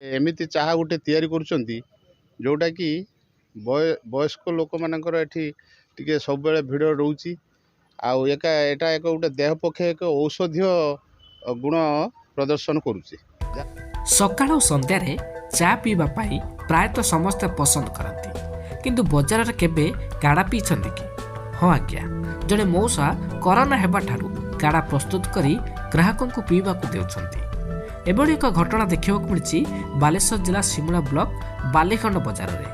ଏମିତି ଚାହା ଗୋଟେ ତିଆରି କରୁଛନ୍ତି ଯୋଉଟା କି ବୟସ୍କ ଲୋକମାନଙ୍କର ଏଠି ଟିକେ ସବୁବେଳେ ଭିଡ଼ ରହୁଛି। ଆଉ ଏଟା ଏକ ଗୋଟେ ଦେହ ପକ୍ଷେ ଏକ ଔଷଧୀୟ ଗୁଣ ପ୍ରଦର୍ଶନ କରୁଛି। ସକାଳ ଓ ସନ୍ଧ୍ୟାରେ ଚା ପିଇବା ପାଇଁ ପ୍ରାୟତଃ ସମସ୍ତେ ପସନ୍ଦ କରନ୍ତି, କିନ୍ତୁ ବଜାରରେ କେବେ କାଢ଼ା ପିଇଛନ୍ତି କି? ହଁ ଆଜ୍ଞା, ଜଣେ ମଉସା କରୋନା ହେବାଠାରୁ କାଢ଼ା ପ୍ରସ୍ତୁତ କରି ଗ୍ରାହକଙ୍କୁ ପିଇବାକୁ ଦେଉଛନ୍ତି। ଏଭଳି ଏକ ଘଟଣା ଦେଖିବାକୁ ମିଳିଛି ବାଲେଶ୍ୱର ଜିଲ୍ଲା ସିମୁଳା ବ୍ଲକ ବାଲିଖଣ୍ଡ ବଜାରରେ।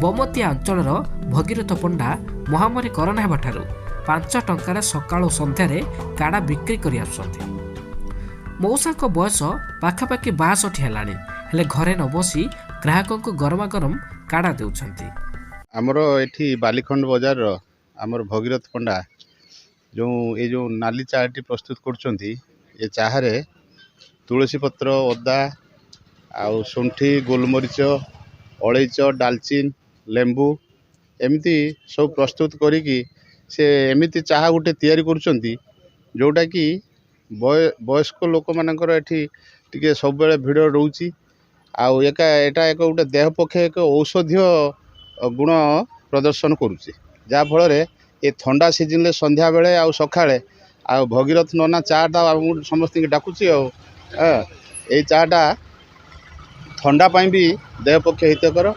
ବମତିଆ ଅଞ୍ଚଳର ଭଗୀରଥ ପଣ୍ଡା ମହାମାରୀ କରୋନା ହେବାଠାରୁ 5 ଟଙ୍କାରେ ସକାଳ ଓ ସନ୍ଧ୍ୟାରେ କାଢ଼ା ବିକ୍ରି କରି ଆସୁଛନ୍ତି। ମଉସାଙ୍କ ବୟସ ପାଖାପାଖି 62 ହେଲାଣି, ହେଲେ ଘରେ ନ ବସି ଗ୍ରାହକଙ୍କୁ ଗରମା ଗରମ କାଢ଼ା ଦେଉଛନ୍ତି। ଆମର ଏଠି ବାଲିଖଣ୍ଡ ବଜାରର ଆମର ଭଗୀରଥ ପଣ୍ଡା ଯେଉଁ ନାଲି ଚାହାଟି ପ୍ରସ୍ତୁତ କରୁଛନ୍ତି, ଏ ଚାହାରେ ତୁଳସୀ ପତ୍ର, ଅଦା ଆଉ ଶୁଣ୍ଠି, ଗୋଲମରିଚ, ଅଳେଇଚ, ଡାଲଚିନି, ଲେମ୍ବୁ ଏମିତି ସବୁ ପ୍ରସ୍ତୁତ କରିକି ସେ ଏମିତି ଚାହା ଗୋଟେ ତିଆରି କରୁଛନ୍ତି ଯୋଉଟା କି ବୟସ୍କ ଲୋକମାନଙ୍କର ଏଠି ଟିକେ ସବୁବେଳେ ଭିଡ଼ ରହୁଛି। ଆଉ ଏଟା ଏକ ଗୋଟେ ଦେହ ପକ୍ଷେ ଏକ ଔଷଧୀୟ ଗୁଣ ପ୍ରଦର୍ଶନ କରୁଛି। ଯାହାଫଳରେ ଏ ଥଣ୍ଡା ସିଜନରେ ସନ୍ଧ୍ୟାବେଳେ ଆଉ ସକାଳେ ଆଉ ଭଗୀରଥ ନନା ଚାଟା ଆମକୁ ସମସ୍ତଙ୍କୁ ଡାକୁଛି। ଆଉ ଏଇ ଚାଟା ଥଣ୍ଡା ପାଇଁ ବି ଦେହ ପକ୍ଷେ ହିତକର।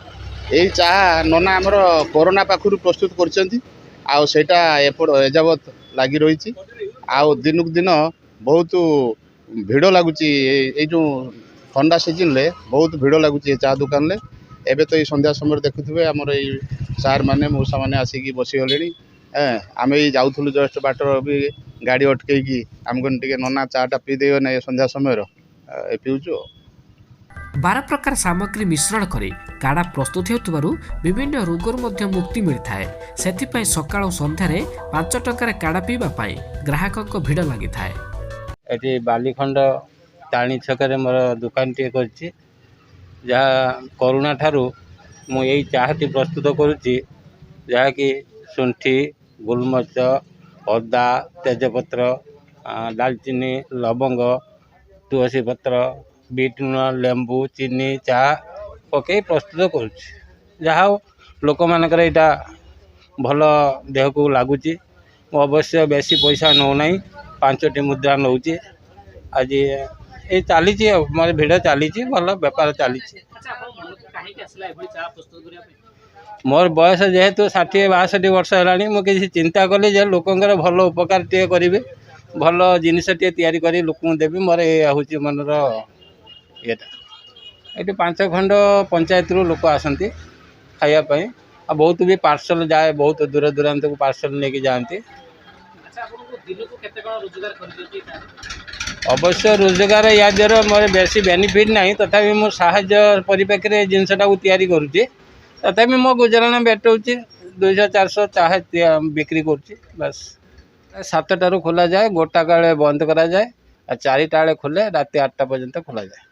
ଏଇ ଚାହା ନନା ଆମର କରୋନା ପାଖରୁ ପ୍ରସ୍ତୁତ କରିଛନ୍ତି, ଆଉ ସେଇଟା ଏଯାବତ ଲାଗି ରହିଛି। ଆଉ ଦିନକୁ ଦିନ ବହୁତ ଭିଡ଼ ଲାଗୁଛି। ଏଇ ଯେଉଁ ଥଣ୍ଡା ସିଜନରେ ବହୁତ ଭିଡ଼ ଲାଗୁଛି ଏ ଚା ଦୋକାନରେ। ଏବେ ତ ଏଇ ସନ୍ଧ୍ୟା ସମୟରେ ଦେଖୁଥିବେ ଆମର ଏଇ ସାର୍ ମାନେ ମଉସା ମାନେ ଆସିକି ବସିଗଲେଣି। ଆମେ ଏଇ ଯାଉଥିଲୁ ଜଷ୍ଟ ବାଟର ବି ଗାଡ଼ି ଅଟକେଇକି ଆମକୁ ଟିକେ ନନା ଚାଟା ପିଇ ଦେଇଗଲେ ନା ସନ୍ଧ୍ୟା ସମୟର ପିଉଛୁ। 12 ପ୍ରକାର ସାମଗ୍ରୀ ମିଶ୍ରଣ କରି କାଢ଼ା ପ୍ରସ୍ତୁତ ହେଉଥିବାରୁ ବିଭିନ୍ନ ରୋଗରୁ ମଧ୍ୟ ମୁକ୍ତି ମିଳିଥାଏ। ସେଥିପାଇଁ ସକାଳ ଓ ସନ୍ଧ୍ୟାରେ 5 ଟଙ୍କାରେ କାଢ଼ା ପିଇବା ପାଇଁ ଗ୍ରାହକଙ୍କ ଭିଡ଼ ଲାଗିଥାଏ। ଏଠି ବାଲିଖଣ୍ଡ ତାଣି ଛକରେ ମୋର ଦୋକାନଟିଏ କରିଛି। ଯାହା କରୋନା ଠାରୁ ମୁଁ ଏଇ ଚାହାଟି ପ୍ରସ୍ତୁତ କରୁଛି, ଯାହାକି ଶୁଣ୍ଠି, ଗୋଲମରିଚ, ଅଦା, ତେଜପତ୍ର, ଡାଲଚିନି, ଲବଙ୍ଗ, ତୁଳସୀ ପତ୍ର, ବିଟ୍ ଲୁଣ, ଲେମ୍ବୁ, ଚିନି, ଚା ପକାଇ ପ୍ରସ୍ତୁତ କରୁଛି। ଯାହା ହଉ ଲୋକମାନଙ୍କର ଏଇଟା ଭଲ ଦେହକୁ ଲାଗୁଛି। ମୁଁ ଅବଶ୍ୟ ବେଶୀ ପଇସା ନେଉନାହିଁ, 5ଟି ମୁଦ୍ରା ନେଉଛି। ଆଜି ଏଇ ଚାଲିଛି, ଆଉ ମୋର ଭିଡ଼ ଚାଲିଛି, ଭଲ ବେପାର ଚାଲିଛି। ମୋର ବୟସ ଯେହେତୁ 60-62 ବର୍ଷ ହେଲାଣି, ମୁଁ କିଛି ଚିନ୍ତା କଲି ଯେ ଲୋକଙ୍କର ଭଲ ଉପକାର ଟିକେ କରିବି, ଭଲ ଜିନିଷ ଟିକେ ତିଆରି କରି ଲୋକଙ୍କୁ ଦେବି। ମୋର ଏ ହେଉଛି ମନର ଇଏଟା। ଏଠି 5 ଖଣ୍ଡ ପଞ୍ଚାୟତରୁ ଲୋକ ଆସନ୍ତି ଖାଇବା ପାଇଁ, ଆଉ ବହୁତ ବି ପାର୍ସଲ ଯାଏ, ବହୁତ ଦୂର ଦୂରାନ୍ତକୁ ପାର୍ସଲ ନେଇକି ଯାଆନ୍ତି। ଅବଶ୍ୟ ରୋଜଗାର ୟା ଦ୍ୱାରା ମୋର ବେଶୀ ବେନିଫିଟ୍ ନାହିଁ, ତଥାପି ମୁଁ ସାହାଯ୍ୟ ପରିପ୍ରେକ୍ଷୀରେ ଜିନିଷଟାକୁ ତିଆରି କରୁଛି। ତଥାପି ମୋ ଗୁଜରାଣ ମେଣ୍ଟଉଛି। 200-400 ଚାହା ବିକ୍ରି କରୁଛି ବାସ୍। 7ଟାରୁ ଖୋଲାଯାଏ, 1ଟା ବେଳେ ବନ୍ଦ କରାଯାଏ, ଆଉ 4ଟା ବେଳେ ଖୋଲେ, ରାତି 8ଟା ପର୍ଯ୍ୟନ୍ତ ଖୋଲାଯାଏ।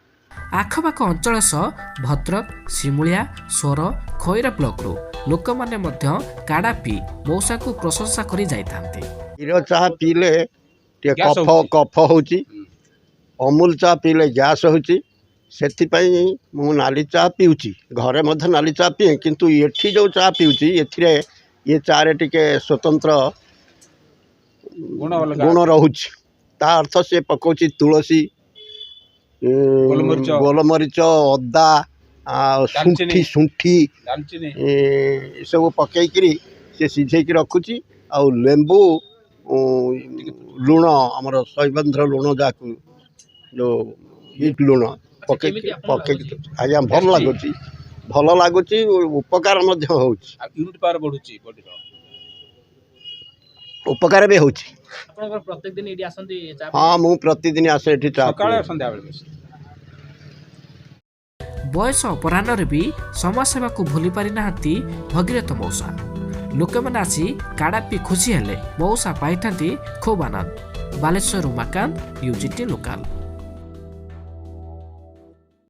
ଆଖପାଖ ଅଞ୍ଚଳ ସହ ଭଦ୍ରକ, ସିମୁଳିଆ, ସୋର, ଖଇରା ବ୍ଲକରୁ ଲୋକମାନେ ମଧ୍ୟ କାଢ଼ା ପିଇ ମଉସାଙ୍କୁ ପ୍ରଶଂସା କରି ଯାଇଥାନ୍ତି। କ୍ଷୀର ଚାହା ପିଇଲେ ଟିକେ କଫ ହେଉଛି, ଅମୁଲ ଚାହା ପିଇଲେ ଗ୍ୟାସ୍ ହେଉଛି। ସେଥିପାଇଁ ମୁଁ ନାଲି ଚାହା ପିଉଛି। ଘରେ ମଧ୍ୟ ନାଲି ଚାହା ପିଏ, କିନ୍ତୁ ଏଠି ଯେଉଁ ଚାହା ପିଉଛି ଏଥିରେ ଏ ଚାରେ ଟିକେ ସ୍ୱତନ୍ତ୍ର ଗୁଣ ରହୁଛି। ତା ଅର୍ଥ ସେ ପକାଉଛି ତୁଳସୀ, ଗୋଲମରିଚ, ଅଦା, ଆଉ ଶୁଣ୍ଠି ଏସବୁ ପକେଇକିରି ସେ ସିଝେଇକି ରଖୁଛି। ଆଉ ଲେମ୍ବୁ, ଲୁଣ, ଆମର ଶୈବନ୍ଧ୍ର ଲୁଣ, ଯାହାକୁ ଯେଉଁ ବିଟ୍ ଲୁଣ ପକେଇକି ଆଜ୍ଞା ଭଲ ଲାଗୁଛି, ଉପକାର ମଧ୍ୟ ହେଉଛି। ଉପକାର ବି ହେଉଛି। ହଁ, ମୁଁ ପ୍ରତିଦିନ ଆସେ ଏଠି ଚା। ବୟସ ଅପରାହ୍ନରେ ବି ସମାଜସେବାକୁ ଭୁଲି ପାରିନାହାନ୍ତି ଭଗୀରଥ ମଉସା। ଲୋକମାନେ ଆସି କାଢ଼ା ପିଇ ଖୁସି ହେଲେ ମଉସା ପାଇଥାନ୍ତି ଖୁବ୍ ଆନନ୍ଦ। Balasore Umakanta, UGT local.